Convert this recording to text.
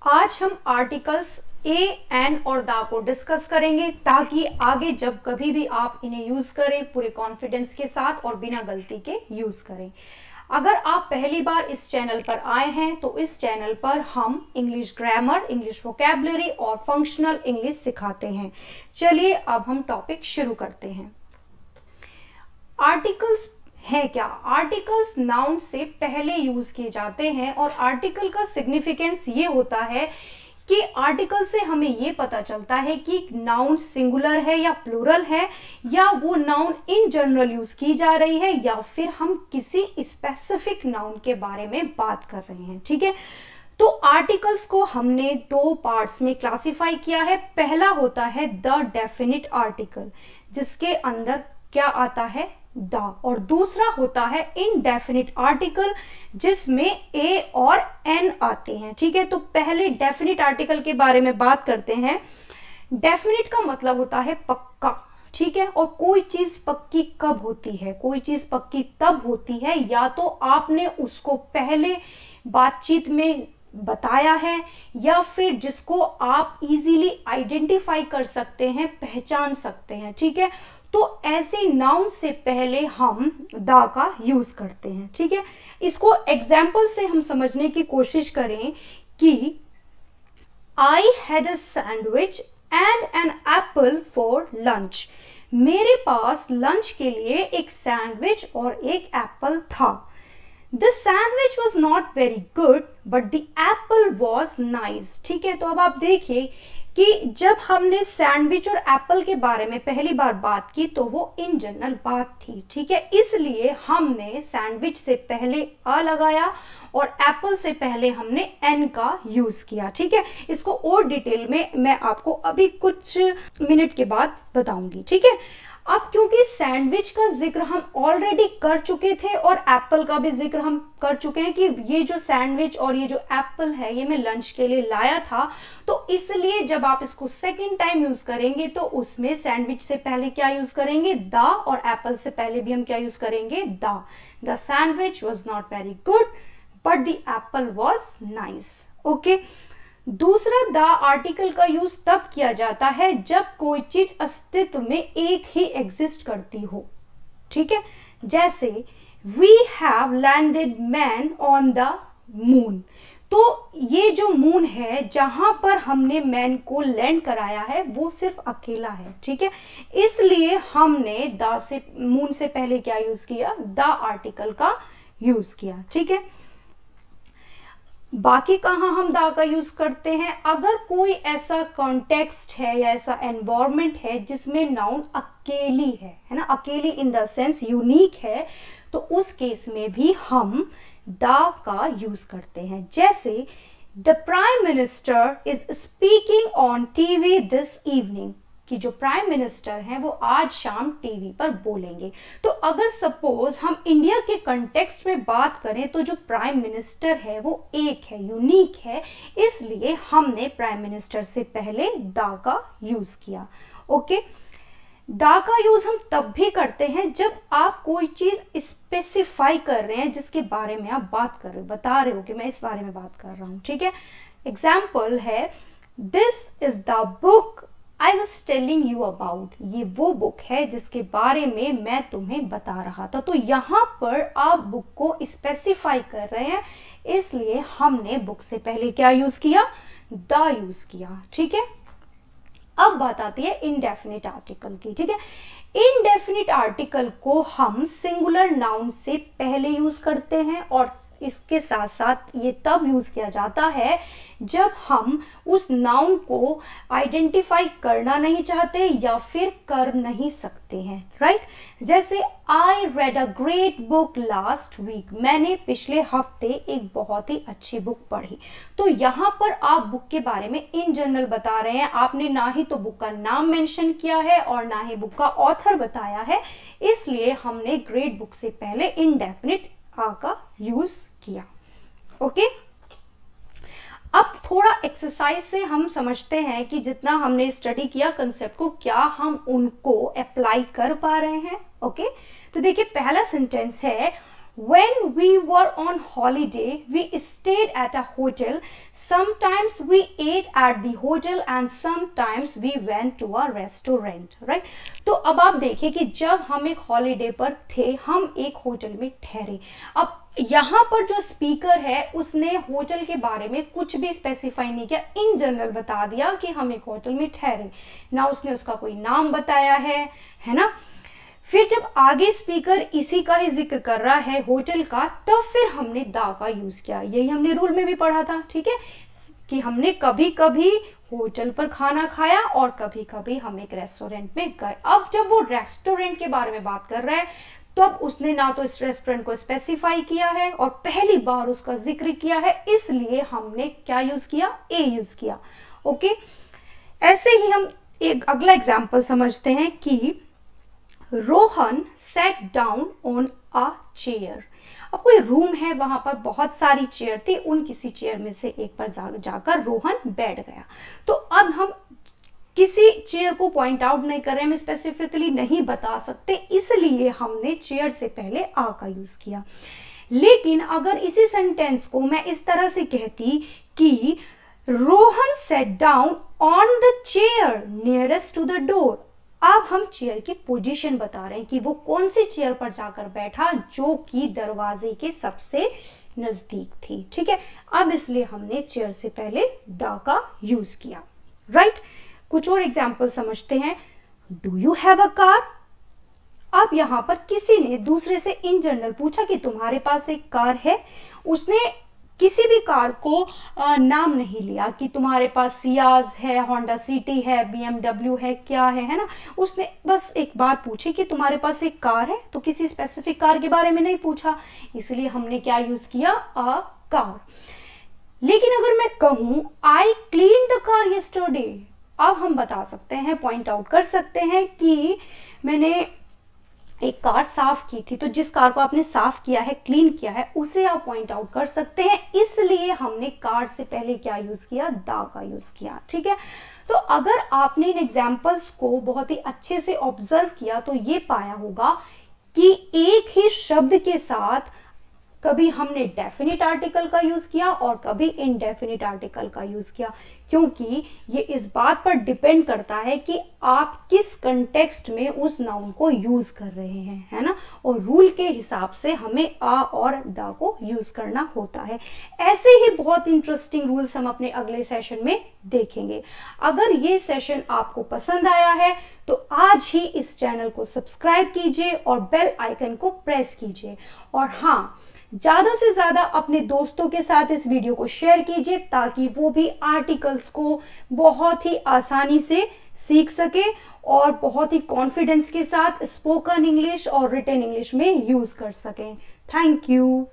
आज हम articles a, N और द को डिस्कस करेंगे ताकि आगे जब कभी भी आप इन्हें यूज करें पूरे कॉन्फिडेंस के साथ और बिना गलती के यूज करें। अगर आप पहली बार इस चैनल पर आए हैं तो इस चैनल पर हम इंग्लिश ग्रामर, इंग्लिश वोकैबुलरी और फंक्शनल इंग्लिश सिखाते हैं। चलिए अब हम टॉपिक शुरू करते हैं। आर्टिकल्स है क्या? आर्टिकल्स नाउन से पहले यूज किए जाते हैं और आर्टिकल का सिग्निफिकेंस ये होता है कि आर्टिकल से हमें ये पता चलता है कि नाउन सिंगुलर है या प्लूरल है, या वो नाउन इन जनरल यूज की जा रही है, या फिर हम किसी स्पेसिफिक नाउन के बारे में बात कर रहे हैं। ठीक है, तो आर्टिकल्स को हमने दो पार्ट्स में क्लासिफाई किया है। पहला होता है द डेफिनिट आर्टिकल, जिसके अंदर क्या आता है? द। और दूसरा होता है इनडेफिनिट आर्टिकल, जिसमें ए और एन आते हैं। ठीक है, तो पहले डेफिनिट आर्टिकल के बारे में बात करते हैं। डेफिनिट का मतलब होता है पक्का। ठीक है, और कोई चीज पक्की कब होती है? कोई चीज पक्की तब होती है या तो आपने उसको पहले बातचीत में बताया है, या फिर जिसको आप इजीली आइडेंटिफाई कर सकते हैं, पहचान सकते हैं। ठीक है, तो ऐसे नाउन से पहले हम द का यूज करते हैं। ठीक है, इसको एग्जाम्पल से हम समझने की कोशिश करें कि I had a sandwich and an apple for lunch. मेरे पास लंच के लिए एक सैंडविच और एक एप्पल था। The sandwich was not very good, but the apple was nice. ठीक है, तो अब आप देखिए कि जब हमने सैंडविच और एप्पल के बारे में पहली बार बात की तो वो इन जनरल बात थी। ठीक है, इसलिए हमने सैंडविच से पहले आ लगाया और एप्पल से पहले हमने एन का यूज किया। ठीक है, इसको और डिटेल में मैं आपको अभी कुछ मिनट के बाद बताऊंगी। ठीक है, अब क्योंकि सैंडविच का जिक्र हम ऑलरेडी कर चुके थे और एप्पल का भी जिक्र हम कर चुके हैं कि ये जो सैंडविच और ये जो एप्पल है ये मैं लंच के लिए लाया था, तो इसलिए जब आप इसको सेकंड टाइम यूज करेंगे तो उसमें सैंडविच से पहले क्या यूज करेंगे? द, और एप्पल से पहले भी हम क्या यूज करेंगे? The. The sandwich was not very good but the Apple was nice. Okay, दूसरा द आर्टिकल का यूज तब किया जाता है जब कोई चीज अस्तित्व में एक ही एग्जिस्ट करती हो। ठीक है, जैसे we have landed man on the moon. तो ये जो मून है जहां पर हमने मैन को लैंड कराया है वो सिर्फ अकेला है। ठीक है, इसलिए हमने द से, मून से पहले क्या यूज किया? द आर्टिकल का यूज किया। ठीक है, बाकी कहाँ हम द का यूज करते हैं? अगर कोई ऐसा कॉन्टेक्स्ट है या ऐसा एनवायरमेंट है जिसमें नाउन अकेली है ना, अकेली इन द सेंस यूनिक है, तो उस केस में भी हम द का यूज करते हैं। जैसे the prime minister is speaking on TV this evening, कि जो प्राइम मिनिस्टर हैं वो आज शाम टीवी पर बोलेंगे। तो अगर सपोज हम इंडिया के कंटेक्स्ट में बात करें तो जो प्राइम मिनिस्टर है वो एक है, यूनिक है, इसलिए हमने प्राइम मिनिस्टर से पहले द का यूज किया। ओके, द का यूज हम तब भी करते हैं जब आप कोई चीज स्पेसिफाई कर रहे हैं, जिसके बारे में आप बात कर रहे हो, बता रहे हो कि मैं इस बारे में बात कर रहा हूं। ठीक है, एग्जाम्पल है this is the book I was telling you about। ये वो बुक है जिसके बारे में मैं तुम्हें बता रहा था। तो यहाँ पर आप बुक को स्पेसिफाई कर रहे हैं, इसलिए हमने बुक से पहले क्या यूज किया? द यूज किया। ठीक है, अब बात आती है इनडेफिनिट आर्टिकल की। ठीक है, इनडेफिनिट आर्टिकल को हम सिंगुलर नाउन से पहले यूज करते हैं और इसके साथ साथ ये तब यूज किया जाता है जब हम उस नाउन को आइडेंटिफाई करना नहीं चाहते या फिर कर नहीं सकते हैं। राइट, जैसे I read a great book last week. मैंने पिछले हफ्ते एक बहुत ही अच्छी बुक पढ़ी। तो यहाँ पर आप बुक के बारे में इन जनरल बता रहे हैं, आपने ना ही तो बुक का नाम मेंशन किया है और ना ही बुक का ऑथर बताया है, इसलिए हमने ग्रेट बुक से पहले इनडेफिनिट आ का यूज किया। ओके, अब थोड़ा एक्सरसाइज से हम समझते हैं कि जितना हमने स्टडी किया कंसेप्ट को, क्या हम उनको अप्लाई कर पा रहे हैं। ओके, तो देखिए पहला सेंटेंस है when we were on holiday we stayed at a hotel, sometimes we ate at the hotel and sometimes we went to a restaurant, right? तो अब आप देखिए कि जब हम एक हॉलीडे पर थे, हम एक होटल में ठहरे। अब यहाँ पर जो स्पीकर है उसने होटल के बारे में कुछ भी स्पेसिफाई नहीं किया, इन जनरल बता दिया कि हम एक होटल में ठहरे, ना उसने उसका कोई नाम बताया है ना। फिर जब आगे स्पीकर इसी का ही जिक्र कर रहा है होटल का, तब फिर हमने दा का यूज किया। यही हमने रूल में भी पढ़ा था, ठीक है, कि हमने कभी कभी होटल पर खाना खाया और कभी कभी हम एक रेस्टोरेंट में गए। अब जब वो रेस्टोरेंट के बारे में बात कर रहा है तब उसने ना तो इस रेस्टोरेंट को स्पेसिफाई किया है और पहली बार उसका जिक्र किया है, इसलिए हमने क्या यूज किया, ए यूज किया। ओके, ऐसे ही हम एक अगला एग्जाम्पल समझते हैं कि Rohan set down on a chair. अब कोई रूम है, वहां पर बहुत सारी चेयर थी, उन किसी चेयर में से एक पर जाकर रोहन बैठ गया। तो अब हम किसी चेयर को पॉइंट आउट नहीं कर रहे हैं, हम स्पेसिफिकली नहीं बता सकते, इसलिए हमने चेयर से पहले आ का यूज किया। लेकिन अगर इसी सेंटेंस को मैं इस तरह से कहती कि Rohan set down on the chair nearest to the door, अब हम चेयर की पोजीशन बता रहे हैं कि वो कौन सी चेयर पर जाकर बैठा जो कि दरवाजे के सबसे नजदीक थी, ठीक है। अब इसलिए हमने चेयर से पहले द का यूज किया, राइट। कुछ और एग्जाम्पल समझते हैं। Do you have a car. अब यहां पर किसी ने दूसरे से इन जनरल पूछा कि तुम्हारे पास एक कार है। उसने किसी भी कार को नाम नहीं लिया कि तुम्हारे पास सियाज है, होंडा सिटी है, BMW है, क्या है ना। उसने बस एक बात पूछी कि तुम्हारे पास एक कार है, तो किसी स्पेसिफिक कार के बारे में नहीं पूछा, इसलिए हमने क्या यूज किया, अ कार। लेकिन अगर मैं कहूं I clean the car yesterday, अब हम बता सकते हैं, पॉइंट आउट कर सकते हैं कि मैंने एक कार साफ की थी। तो जिस कार को आपने साफ किया है, क्लीन किया है, उसे आप पॉइंट आउट कर सकते हैं, इसलिए हमने कार से पहले क्या यूज किया, दा का यूज किया, ठीक है। तो अगर आपने इन एग्जाम्पल्स को बहुत ही अच्छे से ऑब्जर्व किया तो ये पाया होगा कि एक ही शब्द के साथ कभी हमने डेफिनिट आर्टिकल का यूज किया और कभी इनडेफिनिट आर्टिकल का यूज किया, क्योंकि ये इस बात पर डिपेंड करता है कि आप किस कंटेक्स्ट में उस नाउन को यूज कर रहे हैं, है ना। और रूल के हिसाब से हमें आ और द को यूज करना होता है। ऐसे ही बहुत इंटरेस्टिंग रूल्स हम अपने अगले सेशन में देखेंगे। अगर ये सेशन आपको पसंद आया है तो आज ही इस चैनल को सब्सक्राइब कीजिए और बेल आइकन को प्रेस कीजिए। और हाँ, ज्यादा से ज्यादा अपने दोस्तों के साथ इस वीडियो को शेयर कीजिए ताकि वो भी आर्टिकल्स को बहुत ही आसानी से सीख सके और बहुत ही कॉन्फिडेंस के साथ स्पोकन इंग्लिश और रिटन इंग्लिश में यूज कर सकें। Thank you.